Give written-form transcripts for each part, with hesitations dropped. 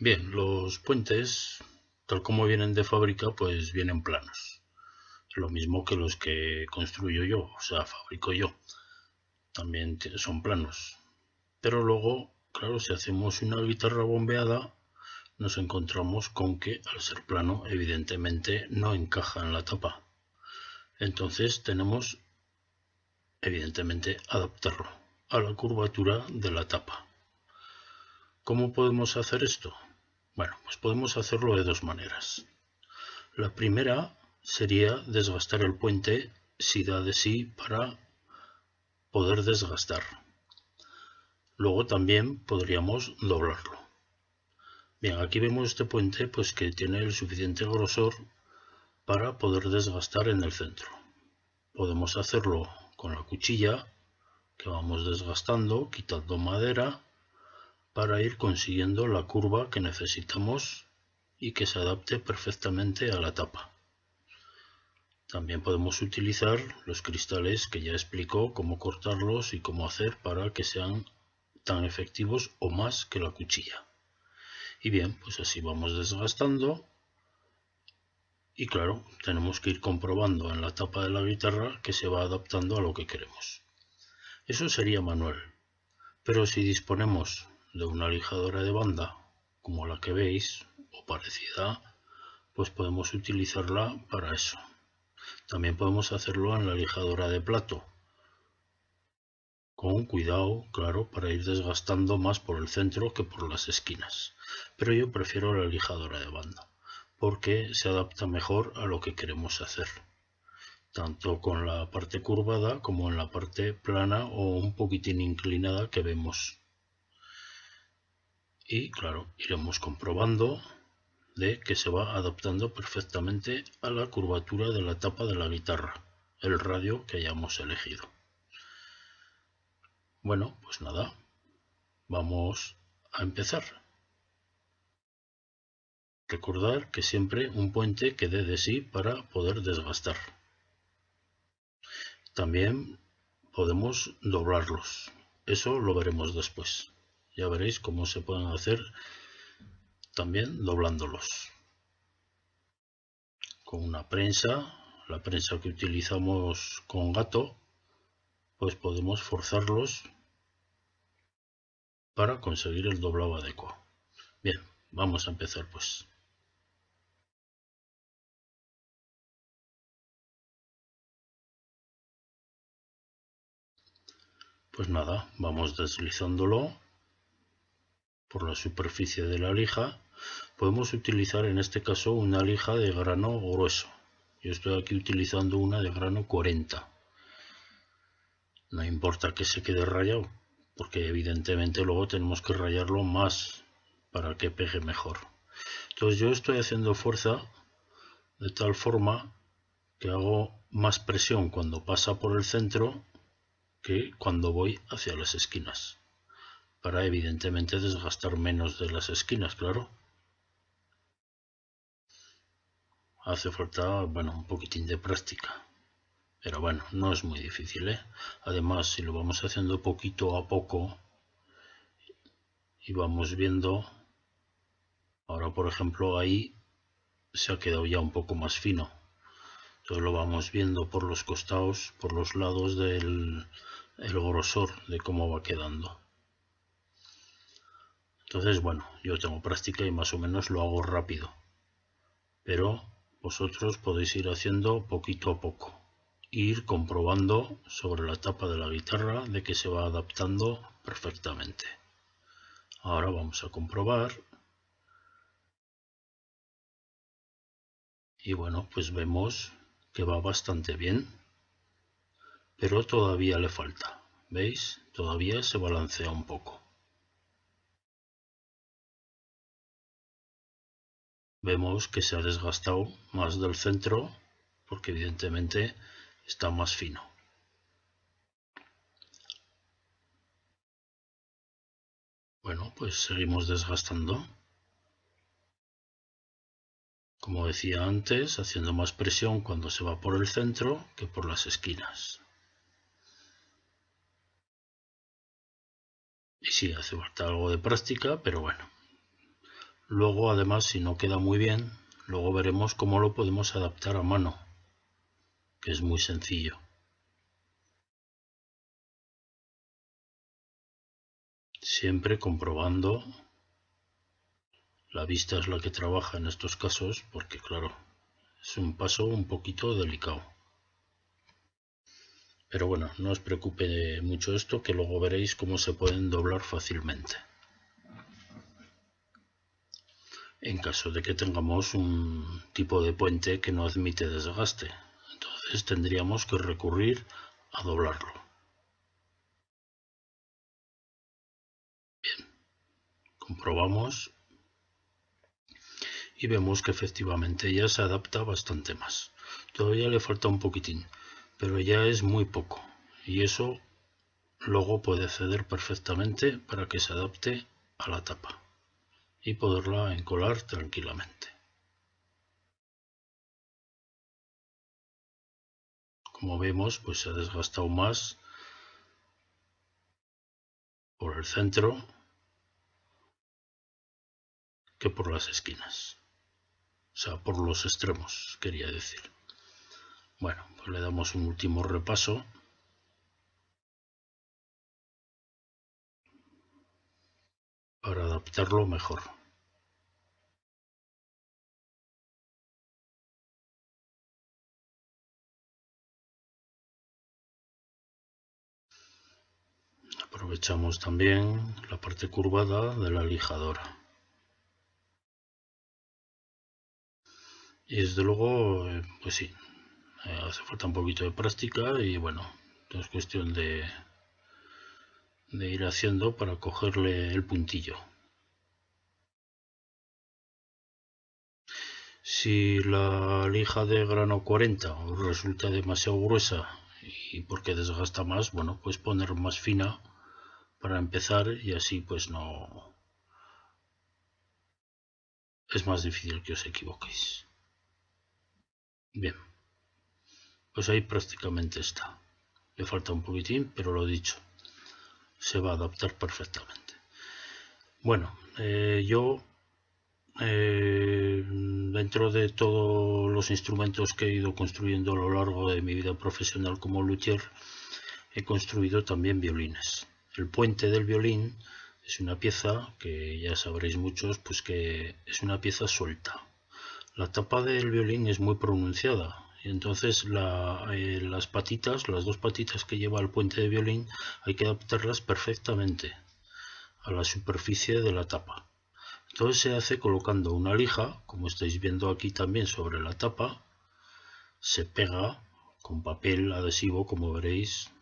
Bien, los puentes, tal como vienen de fábrica, pues vienen planos. Lo mismo que los que construyo yo, o sea, fabrico yo. También son planos. Pero luego, claro, si hacemos una guitarra bombeada, nos encontramos con que al ser plano, evidentemente no encaja en la tapa. Entonces tenemos, evidentemente, adaptarlo a la curvatura de la tapa. ¿Cómo podemos hacer esto? Bueno, pues podemos hacerlo de dos maneras. La primera sería desgastar el puente si da de sí para poder desgastar. Luego también podríamos doblarlo. Bien, aquí vemos este puente pues que tiene el suficiente grosor para poder desgastar en el centro. Podemos hacerlo con la cuchilla que vamos desgastando, quitando madera para ir consiguiendo la curva que necesitamos y que se adapte perfectamente a la tapa. También podemos utilizar los cristales que ya explico cómo cortarlos y cómo hacer para que sean tan efectivos o más que la cuchilla. Y bien, pues así vamos desgastando y claro, tenemos que ir comprobando en la tapa de la guitarra que se va adaptando a lo que queremos. Eso sería manual, pero si disponemos de una lijadora de banda como la que veis o parecida, pues podemos utilizarla para eso. También podemos hacerlo en la lijadora de plato, con cuidado, claro, para ir desgastando más por el centro que por las esquinas. Pero yo prefiero la lijadora de banda, porque se adapta mejor a lo que queremos hacer, tanto con la parte curvada como en la parte plana o un poquitín inclinada que vemos. Y claro, iremos comprobando de que se va adaptando perfectamente a la curvatura de la tapa de la guitarra, el radio que hayamos elegido. Bueno, pues nada, vamos a empezar. Recordar que siempre un puente que dé de sí para poder desgastar. También podemos doblarlos. Eso lo veremos después. Ya veréis cómo se pueden hacer también doblándolos. Con una prensa, la prensa que utilizamos con gato, pues podemos forzarlos para conseguir el doblado adecuado. Bien, vamos a empezar pues. Pues nada, vamos deslizándolo por la superficie de la lija. Podemos utilizar en este caso una lija de grano grueso. Yo estoy aquí utilizando una de grano 40. No importa que se quede rayado, porque evidentemente luego tenemos que rayarlo más para que pegue mejor. Entonces yo estoy haciendo fuerza de tal forma que hago más presión cuando pasa por el centro que cuando voy hacia las esquinas, para evidentemente desgastar menos de las esquinas, claro. Hace falta, bueno, un poquitín de práctica, pero bueno, no es muy difícil, ¿eh? Además, si lo vamos haciendo poquito a poco y vamos viendo, ahora por ejemplo ahí se ha quedado ya un poco más fino, entonces lo vamos viendo por los costados, por los lados del grosor de cómo va quedando. Entonces, bueno, yo tengo práctica y más o menos lo hago rápido, pero vosotros podéis ir haciendo poquito a poco, ir comprobando sobre la tapa de la guitarra de que se va adaptando perfectamente. Ahora vamos a comprobar y bueno, pues vemos que va bastante bien, pero todavía le falta, ¿veis? Todavía se balancea un poco. Vemos que se ha desgastado más del centro porque evidentemente está más fino. Bueno, pues seguimos desgastando. Como decía antes, haciendo más presión cuando se va por el centro que por las esquinas. Y sí, hace falta algo de práctica, pero bueno, Luego, además, si no queda muy bien, luego veremos cómo lo podemos adaptar a mano, que es muy sencillo. Siempre comprobando. La vista es la que trabaja en estos casos, porque claro, es un paso un poquito delicado. Pero bueno, no os preocupe mucho esto, que luego veréis cómo se pueden doblar fácilmente. En caso de que tengamos un tipo de puente que no admite desgaste, entonces tendríamos que recurrir a doblarlo. Bien, comprobamos y vemos que efectivamente ya se adapta bastante más. Todavía le falta un poquitín, pero ya es muy poco, y eso luego puede ceder perfectamente para que se adapte a la tapa y poderla encolar tranquilamente. Como vemos, pues se ha desgastado más por el centro que por las esquinas. O sea, por los extremos, quería decir. Bueno, pues le damos un último repaso. Para adaptarlo mejor. Aprovechamos también la parte curvada de la lijadora. Y desde luego, pues sí, hace falta un poquito de práctica y bueno, es cuestión de ir haciendo para cogerle el puntillo. Si la lija de grano 40 os resulta demasiado gruesa y porque desgasta más, bueno, pues poner más fina para empezar y así pues no es más difícil que os equivoquéis. Bien, pues ahí prácticamente está. Le falta un poquitín, pero lo dicho, se va a adaptar perfectamente. Bueno, yo dentro de todos los instrumentos que he ido construyendo a lo largo de mi vida profesional como luthier, he construido también violines. El puente del violín es una pieza que ya sabréis muchos, pues que es una pieza suelta. La tapa del violín es muy pronunciada y entonces las patitas, las dos patitas que lleva el puente de violín, hay que adaptarlas perfectamente a la superficie de la tapa. Entonces se hace colocando una lija, como estáis viendo aquí también sobre la tapa, se pega con papel adhesivo, como veréis,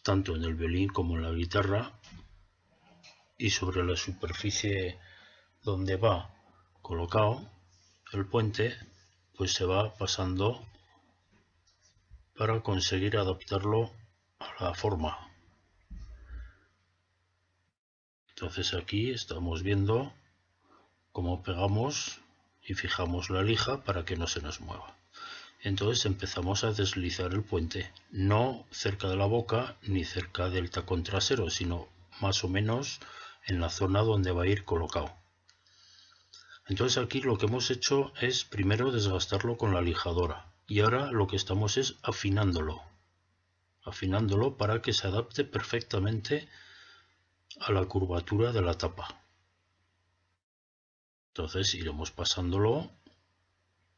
tanto en el violín como en la guitarra, y sobre la superficie donde va colocado el puente, pues se va pasando para conseguir adaptarlo a la forma. Entonces aquí estamos viendo cómo pegamos y fijamos la lija para que no se nos mueva. Entonces empezamos a deslizar el puente, no cerca de la boca ni cerca del tacón trasero, sino más o menos en la zona donde va a ir colocado. Entonces aquí lo que hemos hecho es primero desgastarlo con la lijadora y ahora lo que estamos es afinándolo para que se adapte perfectamente a la curvatura de la tapa. Entonces iremos pasándolo,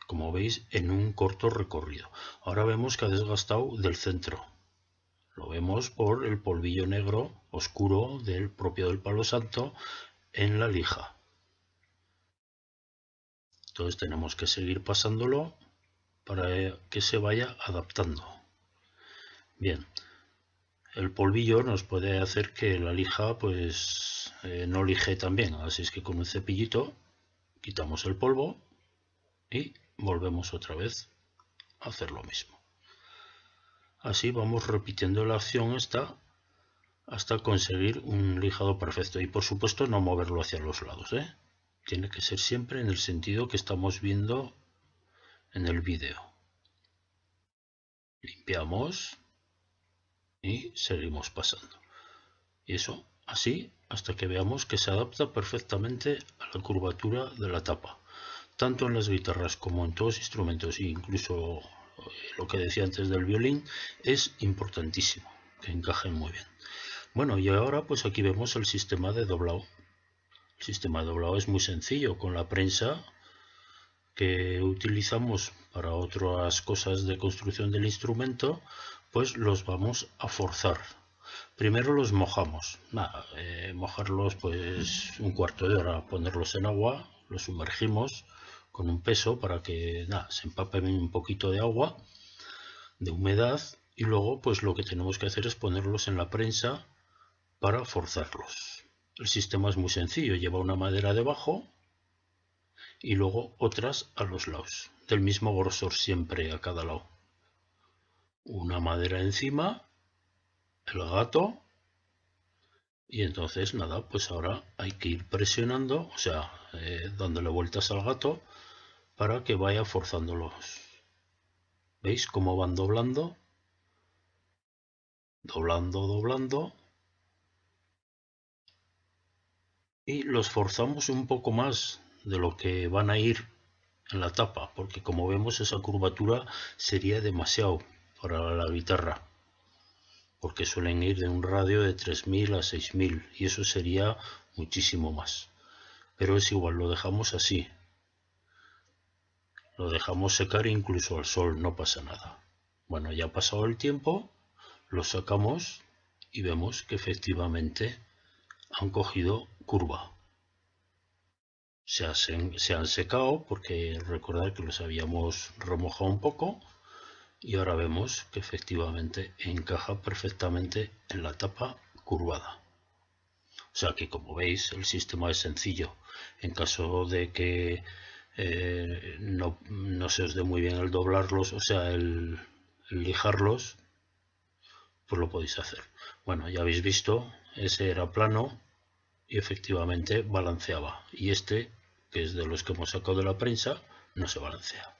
como veis, en un corto recorrido. Ahora vemos que ha desgastado del centro. Lo vemos por el polvillo negro oscuro del propio del palo santo en la lija. Entonces tenemos que seguir pasándolo para que se vaya adaptando. Bien, el polvillo nos puede hacer que la lija pues no lije tan bien, así es que con un cepillito quitamos el polvo y volvemos otra vez a hacer lo mismo. Así vamos repitiendo la acción esta hasta conseguir un lijado perfecto y por supuesto no moverlo hacia los lados, tiene que ser siempre en el sentido que estamos viendo en el vídeo. Limpiamos y seguimos pasando. Y eso así hasta que veamos que se adapta perfectamente a la curvatura de la tapa, tanto en las guitarras como en todos los instrumentos, incluso lo que decía antes del violín, es importantísimo que encajen muy bien. Bueno, y ahora pues aquí vemos el sistema de doblado. El sistema de doblado es muy sencillo. Con la prensa que utilizamos para otras cosas de construcción del instrumento, pues los vamos a forzar. Primero los mojamos. Mojarlos pues un cuarto de hora, ponerlos en agua, los sumergimos con un peso para que se empapen un poquito de agua, de humedad, y luego pues lo que tenemos que hacer es ponerlos en la prensa para forzarlos. El sistema es muy sencillo, lleva una madera debajo y luego otras a los lados, del mismo grosor siempre a cada lado. Una madera encima, el gato, y entonces pues ahora hay que ir presionando, o sea, dándole vueltas al gato para que vaya forzándolos. ¿Veis cómo van doblando? Doblando, doblando. Y los forzamos un poco más de lo que van a ir en la tapa, porque como vemos esa curvatura sería demasiado para la guitarra, porque suelen ir de un radio de 3000 a 6000 y eso sería muchísimo más. Pero es igual, lo dejamos así. Lo dejamos secar incluso al sol, no pasa nada. Bueno, ya ha pasado el tiempo, los sacamos y vemos que efectivamente han cogido curva. Se han secado porque recordad que los habíamos remojado un poco y ahora vemos que efectivamente encaja perfectamente en la tapa curvada. O sea que, como veis, el sistema es sencillo. En caso de que no se os dé muy bien el doblarlos, o sea, el lijarlos, pues lo podéis hacer. Bueno, ya habéis visto, ese era plano y efectivamente balanceaba. Y este, que es de los que hemos sacado de la prensa, no se balancea.